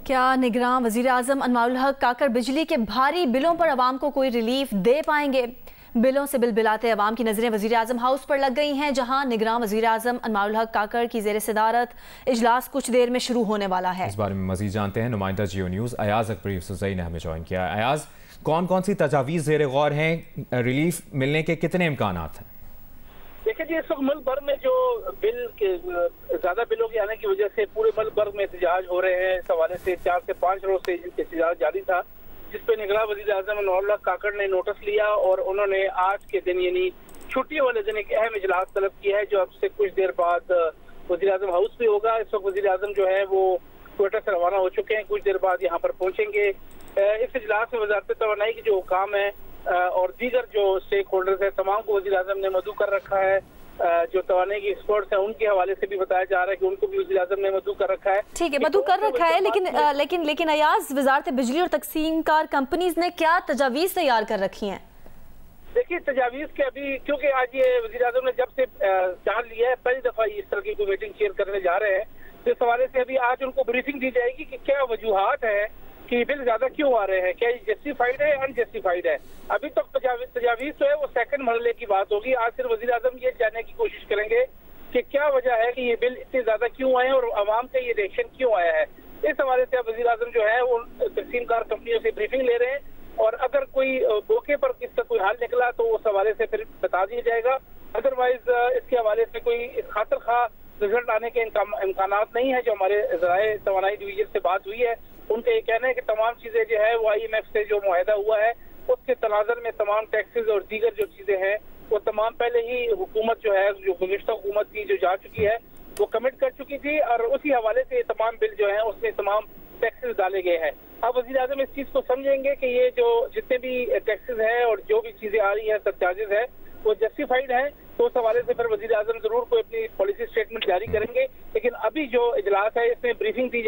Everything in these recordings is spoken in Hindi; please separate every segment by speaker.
Speaker 1: क्या निगरां वज़ीर आज़म अनवारुल हक काकर बिजली के भारी बिलों पर अवाम को कोई रिलीफ दे पाएंगे? बिलों से बिल बिलाते अवाम की नजरें वज़ीर आज़म हाउस पर लग गई हैं, जहां निगरां वज़ीर आज़म अनवारुल हक काकर की ज़ेर सदारत इजलास कुछ देर में शुरू होने वाला है।
Speaker 2: इस बारे में मजीद जानते हैं नुमाइंदा जियो न्यूज़ अयाज अकबर यूसुफ़ज़ई ने हमें ज्वाइन किया। अयाज, कौन कौन सी तजावीज़ ज़ेर गौर हैं, रिलीफ मिलने के कितने इम्कान हैं?
Speaker 3: देखिए जी, इस वक्त मुल्क भर में जो बिल के ज्यादा बिलों के आने की वजह से पूरे मुल्क भर में एहतजाज हो रहे हैं। इस हवाले से 4 से 5 रोज से एहतजाज जारी था, जिसपे निगरां वज़ीर आज़म अनवारुल हक काकर ने नोटिस लिया और उन्होंने आज के दिन यानी छुट्टियों वाले दिन एक अहम इजलास तलब किया है, जो अब से कुछ देर बाद वज़ीर आज़म हाउस भी होगा। इस वक्त वज़ीर आज़म जो है वो क्वेटा से रवाना हो चुके हैं, कुछ देर बाद यहाँ पर पहुंचेंगे। इस इजलास में वज़ारत तवानाई के जो हुकाम है और दीगर जो स्टेक होल्डर्स है, तमाम को वज़ीर आज़म ने मदऊ कर रखा है। जो तवानाई के एक्सपर्ट्स हैं उनके हवाले से भी बताया जा रहा है कि उनको भी वज़ीर आज़म ने मदऊ कर रखा है।
Speaker 1: ठीक है, मदऊ कर रखा है, लेकिन अयाज, वज़ारत बिजली और तकसीम कार कंपनीज ने क्या तजावीज़ तैयार कर रखी हैं?
Speaker 3: देखिए, तजावीज़ के अभी क्योंकि आज ये वज़ीर आज़म ने जब से जान लिया है, पहली दफा इस तरह की कोई मीटिंग शेयर करने जा रहे हैं, तो इस हवाले से अभी आज उनको ब्रीफिंग दी जाएगी कि क्या वजूहात है कि बिल ज्यादा क्यों आ रहे हैं, क्या ये जस्टिफाइड है अनजस्टिफाइड है। अभी तक तजावीज़ जो है वो सेकंड मरहले की बात होगी। आज सिर्फ वज़ीर आज़म ये जानने की कोशिश करेंगे कि क्या वजह है कि ये बिल इतने ज्यादा क्यों आए और आवाम का ये रिएक्शन क्यों आया है। इस हवाले से अब वज़ीर आज़म जो है वो तकसीम कार कंपनियों से ब्रीफिंग ले रहे हैं और अगर कोई मौके पर इसका कोई हाल निकला तो उस हवाले से फिर बता दिया जाएगा। अदरवाइज इसके हवाले से कोई इस खातिर खा रिजल्ट आने के इम्कानात नहीं है। जो हमारे ज़राए तवानाई डिवीजन से बात हुई है, उनका ये कहना है कि तमाम चीजें जो है वो IMF से जो मुआहदा हुआ है उसके तनाजर में तमाम टैक्सेस और दीगर जो चीजें हैं वो तमाम पहले ही हुकूमत जो है, जो गुज़िश्ता हुकूमत की जो जा चुकी है, वो कमिट कर चुकी थी और उसी हवाले से तमाम बिल जो है उसमें तमाम टैक्सेस डाले गए हैं। अब वज़ीर आज़म इस चीज को समझेंगे कि ये जो जितने भी टैक्सेस हैं और जो भी चीजें आ रही हैं, सरचार्जेस है, वो जस्टिफाइड है। तो उस हवाले से फिर वज़ीर आज़म जरूर कोई अपनी पॉलिसी स्टेटमेंट जारी करेंगे। लेकिन अभी जो इजलास है इसमें ब्रीफिंग दी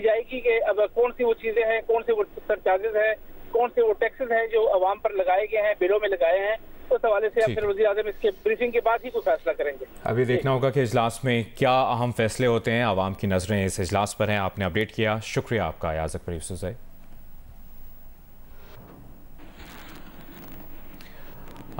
Speaker 3: जाएगी कि अब कौन सी वो चीजें हैं, कौन से वो सरचार्जेस हैं, कौन से वो टैक्सेस हैं जो अवाम पर लगाए गए हैं, बिलों में लगाए हैं। उस हवाले से फिर वज़ीर आज़म इसके ब्रीफिंग के बाद ही कोई फैसला करेंगे।
Speaker 2: अभी देखना होगा कि इजलास में क्या अहम फैसले होते हैं। आवाम की नजरें इस इजलास पर हैं। आपने अपडेट किया, शुक्रिया आपका अयाज अकबर यूसुफ़ज़ई।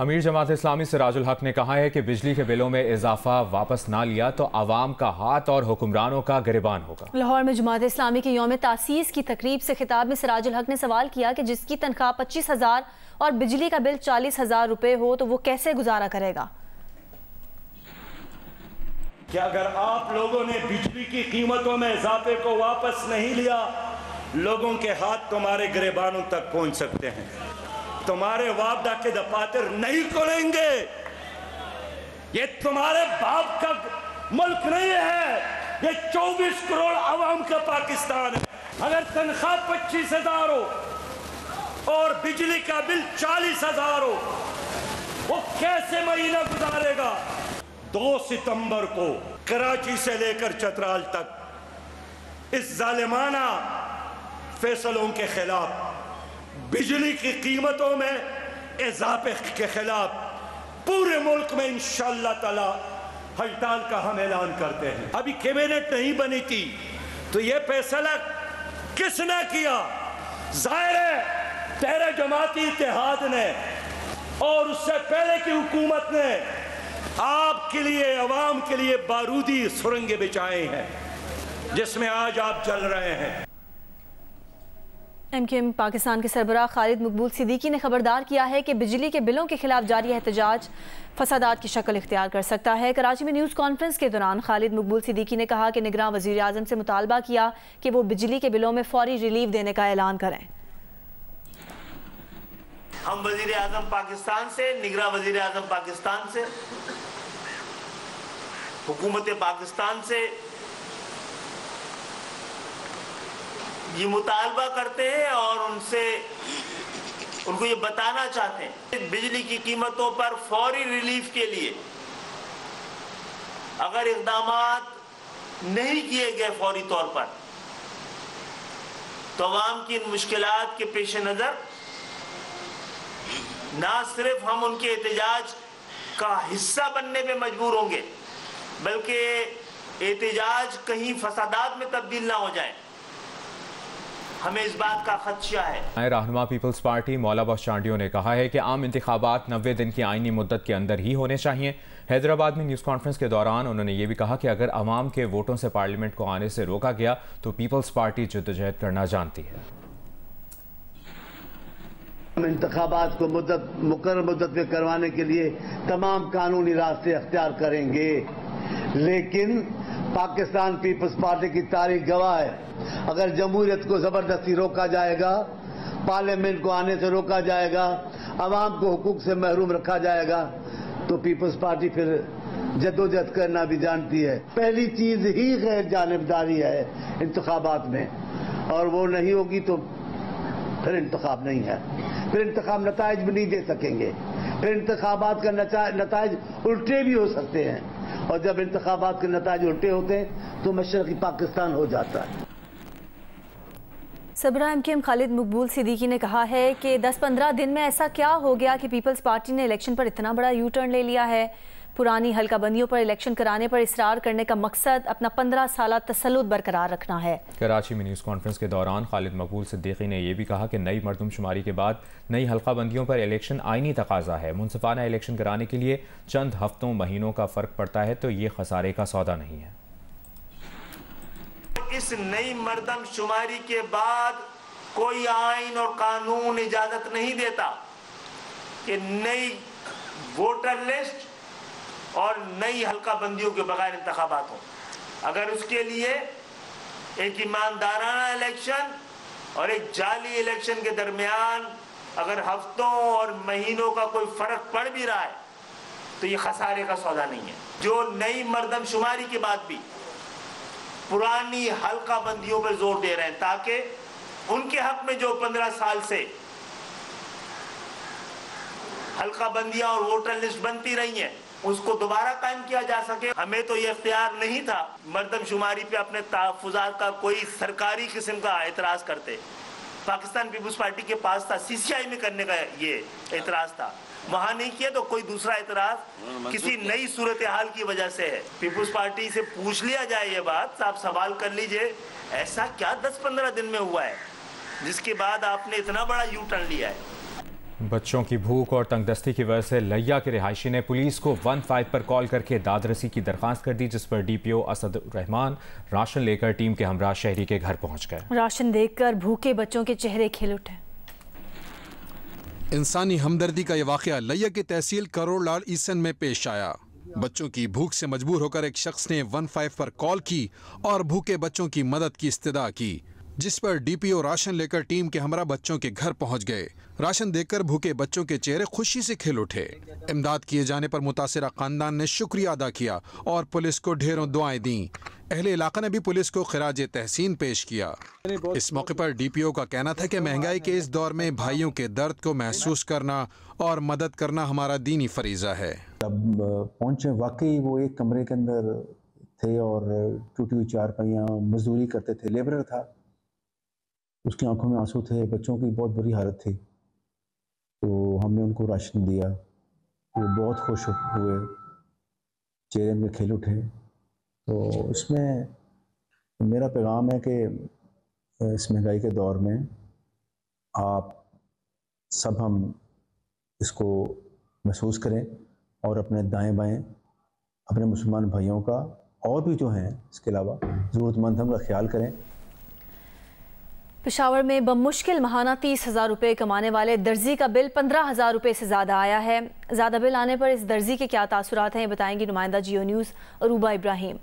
Speaker 2: अमीर जमात इस्लामी सिराजुल हक ने कहा है कि बिजली के बिलों में इजाफा वापस ना लिया तो आवाम का हाथ और हुक्मरानों का गिरबान होगा। लाहौर में जमात इस्लामी के यौम तासीस की तकरीब से खिताब में सिराजुल हक ने सवाल किया कि जिसकी तनख्वाह 25,000 और बिजली का बिल 40,000 रुपए हो तो वो कैसे गुजारा करेगा।
Speaker 4: क्या अगर आप लोगों ने बिजली की कीमतों में इजाफे को वापस नहीं लिया, लोगों के हाथ तुम्हारे गिरबानों तक पहुंच सकते हैं, तुम्हारे वापदा के दफातर नहीं खोलेंगे। ये तुम्हारे बाप का मुल्क नहीं है, ये 24 करोड़ आवाम का पाकिस्तान है। अगर तनख्वाह 25,000 हो और बिजली का बिल 40,000 हो, वो कैसे महीना गुजारेगा। 2 सितंबर को कराची से लेकर चतराल तक इस जालिमाना फैसलों के खिलाफ, बिजली की कीमतों में इजाफे के खिलाफ पूरे मुल्क में इंशाअल्लाह ताला हड़ताल का हम ऐलान करते हैं। अभी कैबिनेट नहीं बनी थी तो ये फैसला किसने किया? जाहिर है तेरे जमाती इत्तेहाद ने और उससे पहले की हुकूमत ने आपके लिए, अवाम के लिए बारूदी सुरंगें बिछाए हैं जिसमें आज आप चल रहे हैं।
Speaker 1: MKM पाकिस्तान के सरबराह खालिद मकबूल सिद्दीकी ने खबरदार किया है कि बिजली के बिलों के खिलाफ जारी एहतजाज फसादात की शक्ल इख्तियार कर सकता है। कराची में न्यूज़ कॉन्फ्रेंस के दौरान खालिद मकबूल सिद्दीकी ने कहा कि निगरां वज़ीर आज़म से मुतालबा किया कि वो बिजली के बिलों में फौरी रिलीफ देने का ऐलान करें।
Speaker 5: हम वज़ीर आज़म पाकिस्तान से, निगरां वज़ीर आज़म पाकिस्तान से, हुकूमत पाकिस्तान से ये मुतालबा करते हैं और उनको ये बताना चाहते हैं बिजली की कीमतों पर फौरी रिलीफ के लिए अगर इक़दामात नहीं किए गए फौरी तौर पर तो अवाम की इन मुश्किलात के पेश नज़र ना सिर्फ हम उनके एहतजाज का हिस्सा बनने में मजबूर होंगे, बल्कि एहतजाज कहीं फसादात में तब्दील ना हो जाए। हमें इस बात का खदशा है।
Speaker 2: रहनुमा पीपल्स पार्टी मौला बख्श चांडियो ने कहा है कि आम इंतखाबात 90 दिन की आईनी मुद्दत के अंदर ही होने चाहिए। हैदराबाद में न्यूज़ कॉन्फ्रेंस के दौरान उन्होंने ये भी कहा कि अगर अवाम के वोटों से पार्लियामेंट को आने से रोका गया तो पीपल्स पार्टी जद्दोजहद करना जानती है।
Speaker 6: हम इंतखाबात को मुकर्रर मुद्दत में करवाने के लिए तमाम कानूनी रास्ते अख्तियार करेंगे, लेकिन पाकिस्तान पीपल्स पार्टी की तारीख गवाह है, अगर जमहूरियत को जबरदस्ती रोका जाएगा, पार्लियामेंट को आने से रोका जाएगा, अवाम को हुकूक से महरूम रखा जाएगा, तो पीपल्स पार्टी फिर जद्दोजहद करना भी जानती है। पहली चीज ही गैर जानिबदारी है इंतखाबात में, और वो नहीं होगी तो फिर इंतखाब नहीं है, फिर इंतखाब नताइज भी नहीं दे सकेंगे, फिर इंतखाबात का नताइज उल्टे भी हो सकते हैं, और जब इंतखाबात के नताइज उल्टे होते हैं तो मशरक़ी पाकिस्तान हो जाता है।
Speaker 1: सबरा एमकेएम खालिद मकबूल सिद्दीकी ने कहा है कि 10-15 दिन में ऐसा क्या हो गया कि पीपल्स पार्टी ने इलेक्शन पर इतना बड़ा यू टर्न ले लिया है। पुरानी हल्काबंदियों पर इलेक्शन कराने पर इसरार करने का मकसद अपना 15 साल तसल्लुत बरकरार रखना है।
Speaker 2: कराची में न्यूज़ कॉन्फ्रेंस के दौरान खालिद मकबूल सिद्दीकी ने यह भी कहा कि नई मरदमशुमारी के बाद नई हल्काबंदियों पर इलेक्शन आईनी तकाजा है। मुनसिफाना इलेक्शन कराने के लिए चंद हफ्तों महीनों का फ़र्क पड़ता है तो ये खसारे का सौदा नहीं है।
Speaker 5: इस नई मरदमशुमारी के बाद कोई आइन और कानून इजाजत नहीं देता कि नई वोटर लिस्ट और नई हल्काबंदियों के बगैर इंतखाबात हो। अगर उसके लिए एक ईमानदाराना इलेक्शन और एक जाली इलेक्शन के दरमियान अगर हफ्तों और महीनों का कोई फर्क पड़ भी रहा है तो ये खसारे का सौदा नहीं है। जो नई मरदमशुमारी के बाद भी पुरानी हल्काबंदियों पर जोर दे रहे हैं ताकि उनके हक में जो 15 साल से हल्काबंदियां और वोटर लिस्ट बनती रही हैं उसको दोबारा कायम किया जा सके। हमें तो ये इख्तियार नहीं था मरदमशुमारी पे अपने तहफ़्फ़ुज़ात का कोई सरकारी किस्म का एतराज़ करते। पाकिस्तान पीपल्स पार्टी के पास था, सीसीआई में करने का ये एतराज़ था, वहां नहीं किया तो कोई दूसरा एतराज़ किसी नई सूरत हाल की वजह से है। पीपल्स पार्टी से पूछ लिया जाए ये बात, आप सवाल कर लीजिए ऐसा क्या 10-15 दिन में हुआ है जिसके बाद आपने इतना बड़ा यू टर्न लिया है।
Speaker 2: बच्चों की भूख और तंगदस्ती की वजह से लैया के रिहायशी ने पुलिस को 15 पर कॉल करके दादरसी की दरखास्त कर दी, जिस पर डीपीओ असदुर्रहमान राशन लेकर टीम के हमरा शहरी के घर पहुंच गए।
Speaker 1: राशन देखकर भूखे बच्चों के चेहरे खिल उठे।
Speaker 7: इंसानी हमदर्दी का यह वाक़या लैया की तहसील करोड़ लाल ईसन में पेश आया। बच्चों की भूख से मजबूर होकर एक शख्स ने 15 पर कॉल की और भूखे बच्चों की मदद की इस्तदा की, जिस पर डीपीओ राशन लेकर टीम के हमरा बच्चों के घर पहुंच गए। राशन देखकर भूखे बच्चों के चेहरे खुशी से खिल उठे। इमदाद किए जाने पर मुतासिरा खानदान ने शुक्रिया अदा किया और पुलिस को ढेरों दुआएं दी। अहले इलाका ने भी पुलिस को खिराज तहसीन पेश किया। इस मौके पर डीपीओ का कहना था कि महंगाई के इस दौर में भाइयों के दर्द को महसूस करना और मदद करना हमारा दीनी फरीजा है।
Speaker 8: जब पहुंचे वाकई वो एक कमरे के अंदर थे और टूटी हुई चारपाइयाँ, मजदूरी करते थे, लेबरर था, उसकी आंखों में आंसू थे, बच्चों की बहुत बुरी हालत थी। तो हमने उनको राशन दिया, वो बहुत खुश हुए, चेहरे में खिल उठे। तो इसमें मेरा पैगाम है कि इस महंगाई के दौर में आप सब हम इसको महसूस करें और अपने दाएं बाएं अपने मुसलमान भाइयों का और भी जो हैं इसके अलावा ज़रूरतमंद हम का ख्याल करें।
Speaker 1: पेशावर में बमुश्किल महाना 30,000 रुपये कमाने वाले दर्जी का बिल 15,000 रुपये से ज़्यादा आया है। ज़्यादा बिल आने पर इस दर्जी के क्या तासुरात हैं, बताएंगी नुमाइंदा जियो न्यूज़ अरूबा इब्राहिम।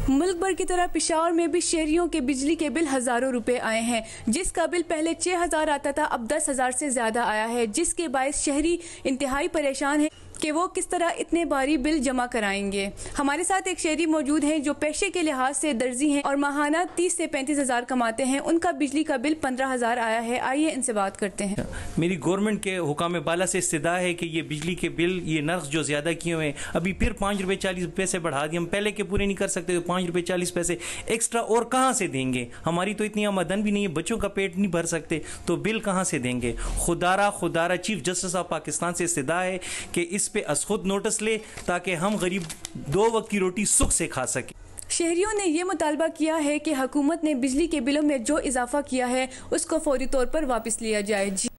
Speaker 9: मुल्क भर की तरह पेशावर में भी शहरियों के बिजली के बिल हज़ारों रुपए आए हैं। जिसका बिल पहले 6,000 आता था, अब 10,000 से ज़्यादा आया है, जिसके बायस शहरी इंतहाई परेशान है कि वो किस तरह इतने भारी बिल जमा कराएंगे। हमारे साथ एक शहरी मौजूद हैं जो पेशे के लिहाज से दर्जी हैं और माहाना 30 से 35,000 कमाते हैं। उनका बिजली का बिल 15,000 आया है। आइए इनसे बात करते हैं।
Speaker 10: मेरी गवर्नमेंट के हुकाम बाला से इस्तदा है कि ये बिजली के बिल ये नर्ख जो ज़्यादा किए हुए हैं, अभी फिर 5 रुपये 40 पैसे बढ़ा दिए। हम पहले के पूरे नहीं कर सकते तो 5 रुपये 40 पैसे एक्स्ट्रा और कहाँ से देंगे? हमारी तो इतनी आमदन भी नहीं है, बच्चों का पेट नहीं भर सकते तो बिल कहाँ से देंगे? खुदारा चीफ जस्टिस ऑफ पाकिस्तान से इस्तदा है कि इस पे खुद नोटिस ले ताकि हम गरीब 2 वक्त की रोटी सुख से खा सकें।
Speaker 9: शहरियों ने ये मुतालबा किया है कि हुकूमत ने बिजली के बिलों में जो इजाफा किया है उसको फौरी तौर पर वापस लिया जाए।